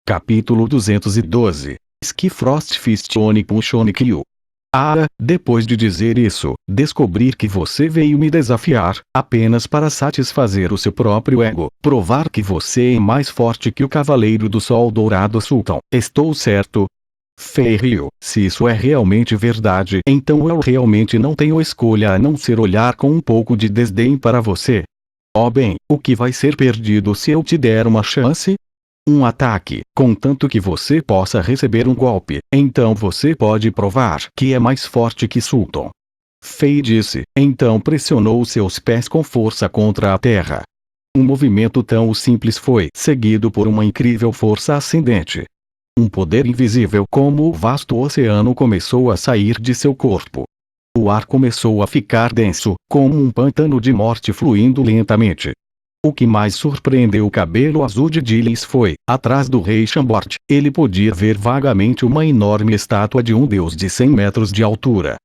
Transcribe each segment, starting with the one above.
Capítulo 212. Skifrost Fist Onikun Shonikyu. Depois de dizer isso, descobrir que você veio me desafiar, apenas para satisfazer o seu próprio ego, provar que você é mais forte que o Cavaleiro do Sol Dourado Sultan. Estou certo? Fei riu. Se isso é realmente verdade, então eu realmente não tenho escolha a não ser olhar com um pouco de desdém para você. Oh bem, o que vai ser perdido se eu te der uma chance? Um ataque, contanto que você possa receber um golpe, então você pode provar que é mais forte que Sultan. Fei disse, então pressionou seus pés com força contra a terra. Um movimento tão simples foi seguido por uma incrível força ascendente. Um poder invisível como o vasto oceano começou a sair de seu corpo. O ar começou a ficar denso, como um pântano de morte fluindo lentamente. O que mais surpreendeu o cabelo azul de Dilis foi, atrás do rei Chambord, ele podia ver vagamente uma enorme estátua de um deus de 100 metros de altura.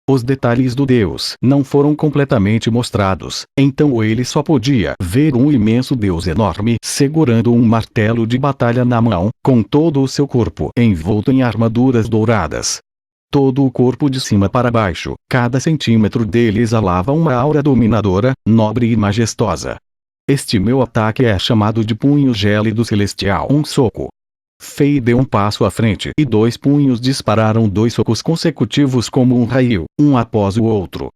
Os detalhes do deus não foram completamente mostrados, então ele só podia ver um imenso deus enorme segurando um martelo de batalha na mão, com todo o seu corpo envolto em armaduras douradas. Todo o corpo de cima para baixo, cada centímetro dele exalava uma aura dominadora, nobre e majestosa. Este meu ataque é chamado de punho gélido celestial. Um soco. Fei deu um passo à frente e 2 punhos dispararam 2 socos consecutivos como um raio, um após o outro.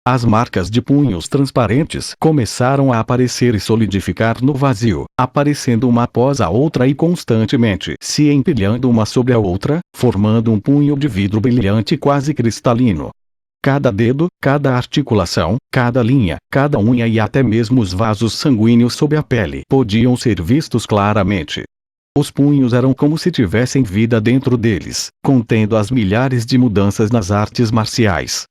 As marcas de punhos transparentes começaram a aparecer e solidificar no vazio, aparecendo uma após a outra e constantemente se empilhando uma sobre a outra, formando um punho de vidro brilhante quase cristalino. Cada dedo, cada articulação, cada linha, cada unha e até mesmo os vasos sanguíneos sob a pele podiam ser vistos claramente. Os punhos eram como se tivessem vida dentro deles, contendo as milhares de mudanças nas artes marciais.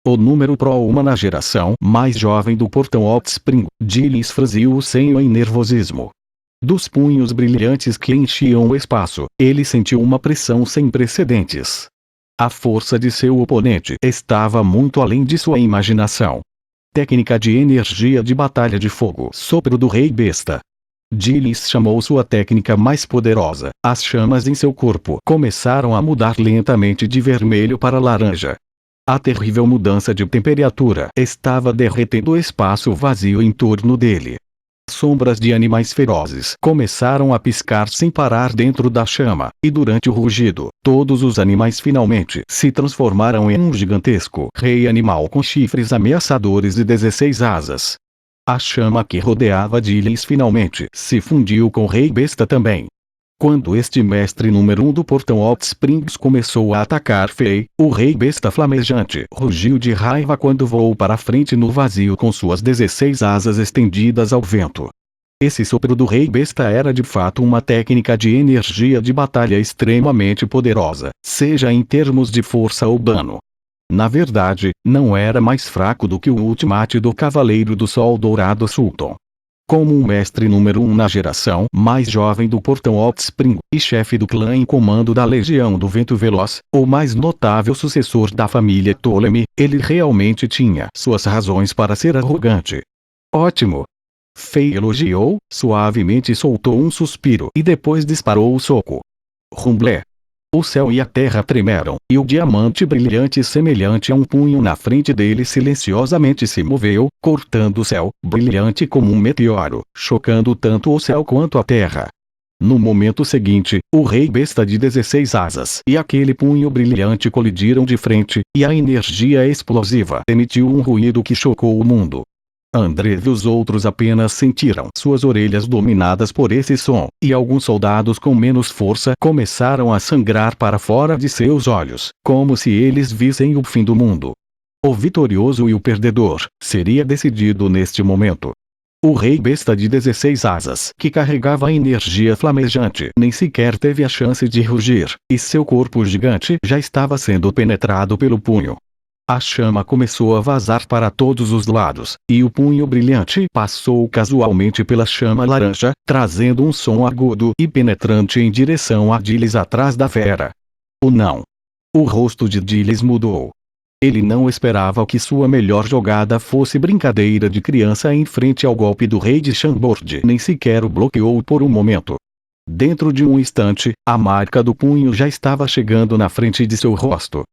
O número Pro-Uma na geração mais jovem do portão Offspring, Dilis franziu o senho em nervosismo. Dos punhos brilhantes que enchiam o espaço, ele sentiu uma pressão sem precedentes. A força de seu oponente estava muito além de sua imaginação. Técnica de energia de batalha de fogo. Sopro do Rei Besta. Dilis chamou sua técnica mais poderosa. As chamas em seu corpo começaram a mudar lentamente de vermelho para laranja. A terrível mudança de temperatura estava derretendo o espaço vazio em torno dele. Sombras de animais ferozes começaram a piscar sem parar dentro da chama, e durante o rugido, todos os animais finalmente se transformaram em um gigantesco rei animal com chifres ameaçadores e 16 asas. A chama que rodeava Dilis finalmente se fundiu com o Rei Besta também. Quando este mestre número 1 do portão Offsprings começou a atacar Fei, o Rei Besta flamejante rugiu de raiva quando voou para frente no vazio com suas 16 asas estendidas ao vento. Esse sopro do Rei Besta era de fato uma técnica de energia de batalha extremamente poderosa, seja em termos de força ou dano. Na verdade, não era mais fraco do que o ultimate do Cavaleiro do Sol Dourado Sultan. Como um mestre número 1 na geração mais jovem do portão Offspring, e chefe do clã em comando da Legião do Vento Veloz, o mais notável sucessor da família Ptolemy, ele realmente tinha suas razões para ser arrogante. Ótimo! Fei elogiou, suavemente soltou um suspiro e depois disparou o soco. Rumblé! O céu e a terra tremeram, e o diamante brilhante semelhante a um punho na frente dele silenciosamente se moveu, cortando o céu, brilhante como um meteoro, chocando tanto o céu quanto a terra. No momento seguinte, o Rei Besta de 16 asas e aquele punho brilhante colidiram de frente, e a energia explosiva emitiu um ruído que chocou o mundo. André e os outros apenas sentiram suas orelhas dominadas por esse som, e alguns soldados com menos força começaram a sangrar para fora de seus olhos, como se eles vissem o fim do mundo. O vitorioso e o perdedor seria decidido neste momento. O Rei Besta de 16 asas, que carregava a energia flamejante, nem sequer teve a chance de rugir, e seu corpo gigante já estava sendo penetrado pelo punho. A chama começou a vazar para todos os lados, e o punho brilhante passou casualmente pela chama laranja, trazendo um som agudo e penetrante em direção a Dilis atrás da fera. Ou não. O rosto de Dilis mudou. Ele não esperava que sua melhor jogada fosse brincadeira de criança em frente ao golpe do rei de Chambord, nem sequer o bloqueou por um momento. Dentro de um instante, a marca do punho já estava chegando na frente de seu rosto.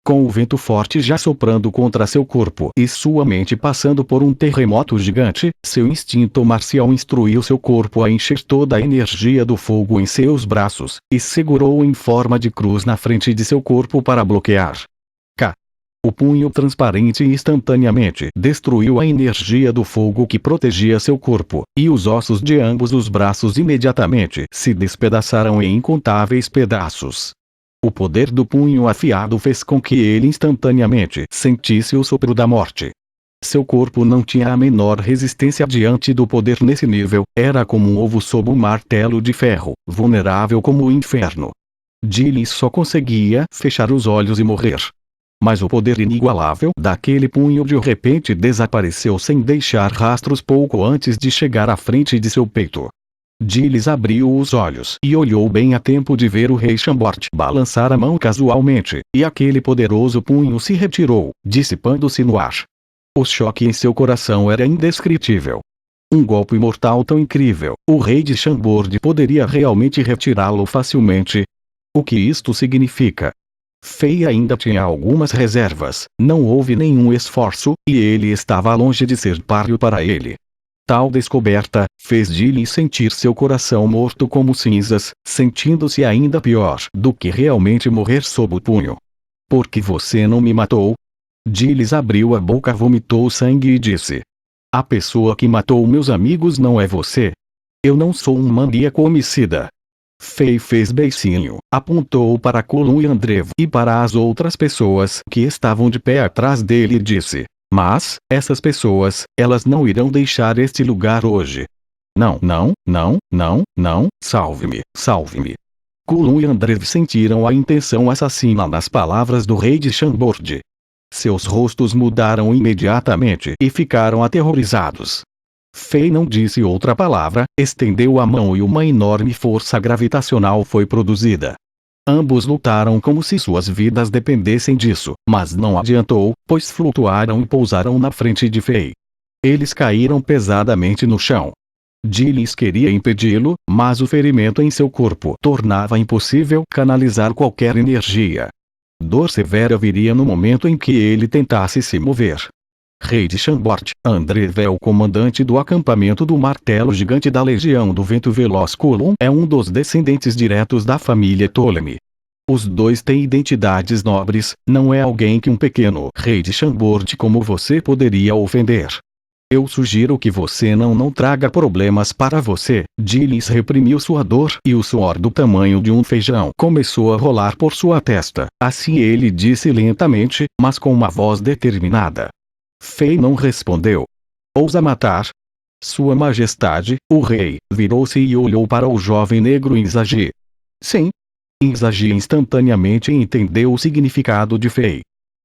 Com o vento forte já soprando contra seu corpo e sua mente passando por um terremoto gigante, seu instinto marcial instruiu seu corpo a encher toda a energia do fogo em seus braços, e segurou em forma de cruz na frente de seu corpo para bloquear. O punho transparente instantaneamente destruiu a energia do fogo que protegia seu corpo, e os ossos de ambos os braços imediatamente se despedaçaram em incontáveis pedaços. O poder do punho afiado fez com que ele instantaneamente sentisse o sopro da morte. Seu corpo não tinha a menor resistência diante do poder nesse nível, era como um ovo sob um martelo de ferro, vulnerável como o inferno. Gillis só conseguia fechar os olhos e morrer. Mas o poder inigualável daquele punho de repente desapareceu sem deixar rastros pouco antes de chegar à frente de seu peito. Gillis abriu os olhos e olhou bem a tempo de ver o rei Chambord balançar a mão casualmente, e aquele poderoso punho se retirou, dissipando-se no ar. O choque em seu coração era indescritível. Um golpe mortal tão incrível, o rei de Chambord poderia realmente retirá-lo facilmente? O que isto significa? Fei ainda tinha algumas reservas, não houve nenhum esforço, e ele estava longe de ser páreo para ele. Tal descoberta fez Gillis sentir seu coração morto como cinzas, sentindo-se ainda pior do que realmente morrer sob o punho. Por que você não me matou? Gillis abriu a boca, vomitou sangue e disse: a pessoa que matou meus amigos não é você. Eu não sou um maníaco homicida. Fei fez beicinho, apontou para Colum e Andrev e para as outras pessoas que estavam de pé atrás dele e disse: mas, essas pessoas, elas não irão deixar este lugar hoje. Não, não, não, não, não, salve-me, salve-me. Colum e Andrev sentiram a intenção assassina nas palavras do rei de Chambord. Seus rostos mudaram imediatamente e ficaram aterrorizados. Fei não disse outra palavra, estendeu a mão e uma enorme força gravitacional foi produzida. Ambos lutaram como se suas vidas dependessem disso, mas não adiantou, pois flutuaram e pousaram na frente de Fei. Eles caíram pesadamente no chão. Gillis queria impedi-lo, mas o ferimento em seu corpo tornava impossível canalizar qualquer energia. Dor severa viria no momento em que ele tentasse se mover. Rei de Chambord, Andrev é o comandante do acampamento do martelo gigante da Legião do Vento Veloz. Colum é um dos descendentes diretos da família Ptolemy. Os dois têm identidades nobres, não é alguém que um pequeno rei de Chambord como você poderia ofender. Eu sugiro que você não traga problemas para você. Gillis reprimiu sua dor e o suor do tamanho de um feijão começou a rolar por sua testa. Assim ele disse lentamente, mas com uma voz determinada. Fei não respondeu. Ousa matar? Sua Majestade, o rei, virou-se e olhou para o jovem negro Inzaghi. Sim. Inzaghi instantaneamente entendeu o significado de Fei.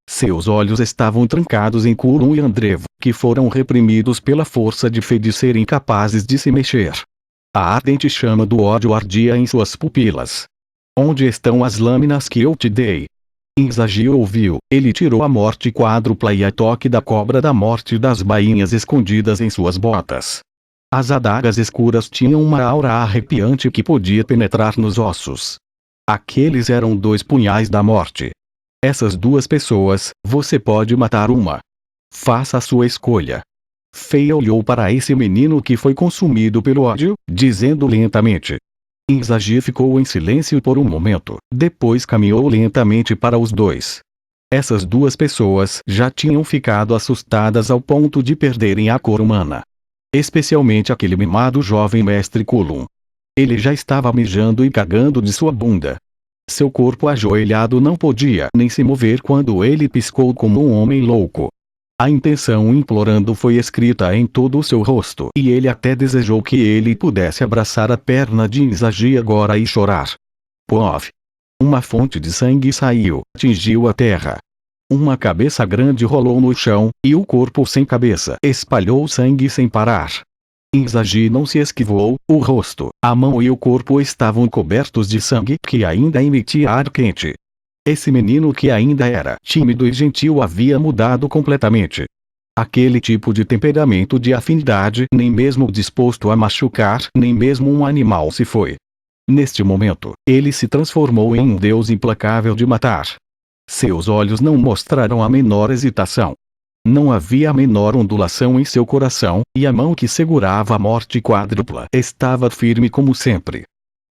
Seus olhos estavam trancados em Colum e Andrev, que foram reprimidos pela força de Fei de serem capazes de se mexer. A ardente chama do ódio ardia em suas pupilas. Onde estão as lâminas que eu te dei? Inzaghi ouviu, ele tirou a morte quádrupla e a toque da cobra da morte das bainhas escondidas em suas botas. As adagas escuras tinham uma aura arrepiante que podia penetrar nos ossos. Aqueles eram 2 punhais da morte. Essas 2 pessoas, você pode matar uma. Faça a sua escolha. Fei olhou para esse menino que foi consumido pelo ódio, dizendo lentamente. Inzaghi ficou em silêncio por um momento, depois caminhou lentamente para os 2. Essas 2 pessoas já tinham ficado assustadas ao ponto de perderem a cor humana. Especialmente aquele mimado jovem mestre Colum. Ele já estava mijando e cagando de sua bunda. Seu corpo ajoelhado não podia nem se mover quando ele piscou como um homem louco. A intenção implorando foi escrita em todo o seu rosto e ele até desejou que ele pudesse abraçar a perna de Inzaghi agora e chorar. Pof! Uma fonte de sangue saiu, atingiu a terra. Uma cabeça grande rolou no chão, e o corpo sem cabeça espalhou sangue sem parar. Inzaghi não se esquivou, o rosto, a mão e o corpo estavam cobertos de sangue que ainda emitia ar quente. Esse menino que ainda era tímido e gentil havia mudado completamente. Aquele tipo de temperamento de afinidade nem mesmo disposto a machucar nem mesmo um animal se foi. Neste momento, ele se transformou em um deus implacável de matar. Seus olhos não mostraram a menor hesitação. Não havia a menor ondulação em seu coração, e a mão que segurava a morte quádrupla estava firme como sempre.